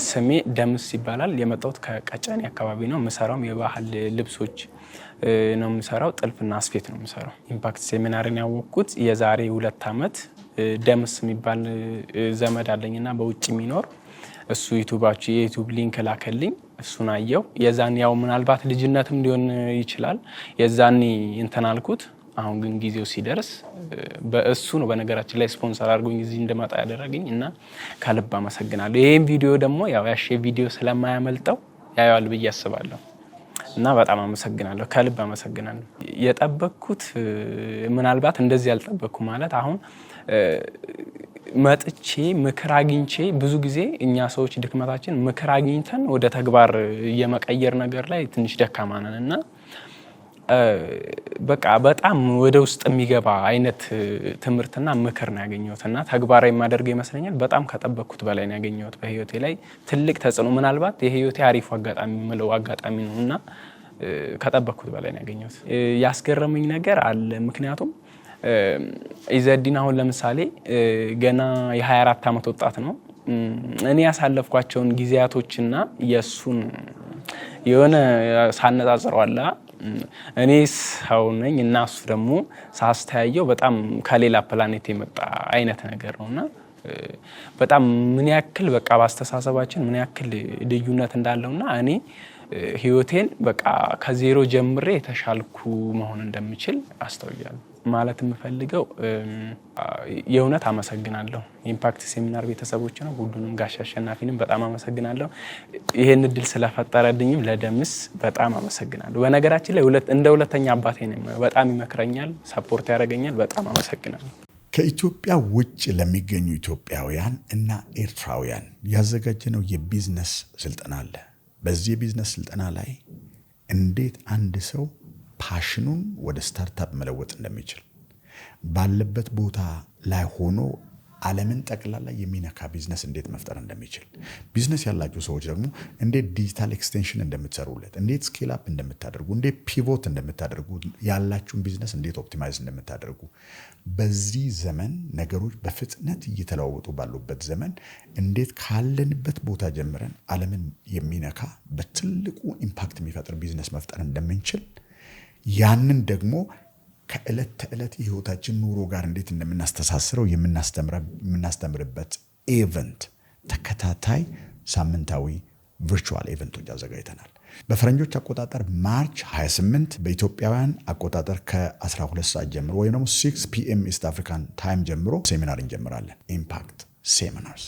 ስሜ ደምስ ይባላል። የመጣሁት ከቀጨኔ አካባቢ ነው። የምሰራው የባህል ልብሶች ነው የምሰራው። ጥልፍና ስፌት ነው የምሰራው። ኢምፓክት ሴሚናርን ያወቅኩት የዛሬ 2 ዓመት ደምስ የሚባል ዘመድ አለኝና በውጭ የሚኖር እሱ የዩቲዩብ ሊንክ ላከልኝ። እሱን አየው። የዛን ያው ምናልባት ልጅነትም ሊሆን ይችላል የዛኔ እንትን አልኩት። አሁን ግን ጊዜው ሲደርስ በእሱ ነው በነገራችን ላይ ስፖንሰር አድርጎኝ እዚህ እንደመጣ ያደረገኝ እና ከልብ አመሰግናለሁ። ይሄን ቪዲዮ ደግሞ ያው ያሼ ቪዲዮ ስለማያመልጠው ያያል ብዬ አስባለሁ እና በጣም አመሰግናለሁ። ከልብ አመሰግናለሁ። የጠበቅኩት ምናልባት እንደዚህ ያልጠበቅኩ ማለት አሁን መጥቼ ምክር አግኝቼ ብዙ ጊዜ እኛ ሰዎች ድክመታችን ምክር አግኝተን ወደ ተግባር የመቀየር ነገር ላይ ትንሽ ደካማ ነን እና በቃ በጣም ወደ ውስጥ የሚገባ አይነት ትምህርትና ምክር ነው ያገኘሁት እና ተግባራዊ ማደርገው ይመስለኛል። በጣም ከጠበቅኩት በላይ ነው ያገኘሁት። በህይወቴ ላይ ትልቅ ተጽዕኖ ምናልባት የህይወቴ አሪፍ አጋጣሚ ምለው አጋጣሚ ነውና ከጠበቅኩት በላይ ነው ያገኘሁት። ያስገረመኝ ነገር አለ። ምክንያቱም ኢዘዲን አሁን ለምሳሌ ገና የ24 ዓመት ወጣት ነው። እኔ ያሳለፍኳቸውን ጊዜያቶችና የሱን የሆነ ሳነጻጽረው አለ እኔ ሰው ነኝ እና እሱ ደግሞ ሳስተያየው በጣም ከሌላ ፕላኔት የመጣ አይነት ነገር ነውና በጣም ምን ያክል በቃ ባስተሳሰባችን ምን ያክል ልዩነት እንዳለውና እኔ ህይወቴን በቃ ከዜሮ ጀምሬ የተሻልኩ መሆን እንደምችል አስተውያለሁ። ማለት የምፈልገው የእውነት አመሰግናለሁ። ኢምፓክት ሴሚናር ቤተሰቦች ነው ሁሉንም ጋሽ አሸናፊንም በጣም አመሰግናለሁ። ይሄን እድል ስለፈጠረልኝም ለደምስ በጣም አመሰግናለሁ። በነገራችን ላይ እንደ ሁለተኛ አባቴ ነው። በጣም ይመክረኛል፣ ሰፖርት ያደርገኛል። በጣም አመሰግናለሁ። ከኢትዮጵያ ውጭ ለሚገኙ ኢትዮጵያውያን እና ኤርትራውያን ያዘጋጀነው የቢዝነስ ስልጠና አለ። በዚህ የቢዝነስ ስልጠና ላይ እንዴት አንድ ሰው ፓሽኑን ወደ ስታርታፕ መለወጥ እንደሚችል ባለበት ቦታ ላይ ሆኖ ዓለምን ጠቅላላ የሚነካ ቢዝነስ እንዴት መፍጠር እንደሚችል ቢዝነስ ያላችሁ ሰዎች ደግሞ እንዴት ዲጂታል ኤክስቴንሽን እንደምትሰሩለት እንዴት ስኬል አፕ እንደምታደርጉ እንዴት ፒቮት እንደምታደርጉ ያላችሁን ቢዝነስ እንዴት ኦፕቲማይዝ እንደምታደርጉ በዚህ ዘመን ነገሮች በፍጥነት እየተለዋወጡ ባሉበት ዘመን እንዴት ካለንበት ቦታ ጀምረን ዓለምን የሚነካ በትልቁ ኢምፓክት የሚፈጥር ቢዝነስ መፍጠር እንደምንችል ያንን ደግሞ ከዕለት ተዕለት ህይወታችን ኑሮ ጋር እንዴት እንደምናስተሳስረው የምናስተምርበት ኢቨንት ተከታታይ ሳምንታዊ ቨርቹዋል ኢቨንቶች አዘጋጅተናል። በፈረንጆች አቆጣጠር ማርች 28 በኢትዮጵያውያን አቆጣጠር ከ12 ሰዓት ጀምሮ ወይም ደግሞ 6 PM ኢስት አፍሪካን ታይም ጀምሮ ሴሚናር እንጀምራለን። ኢምፓክት ሴሚናርስ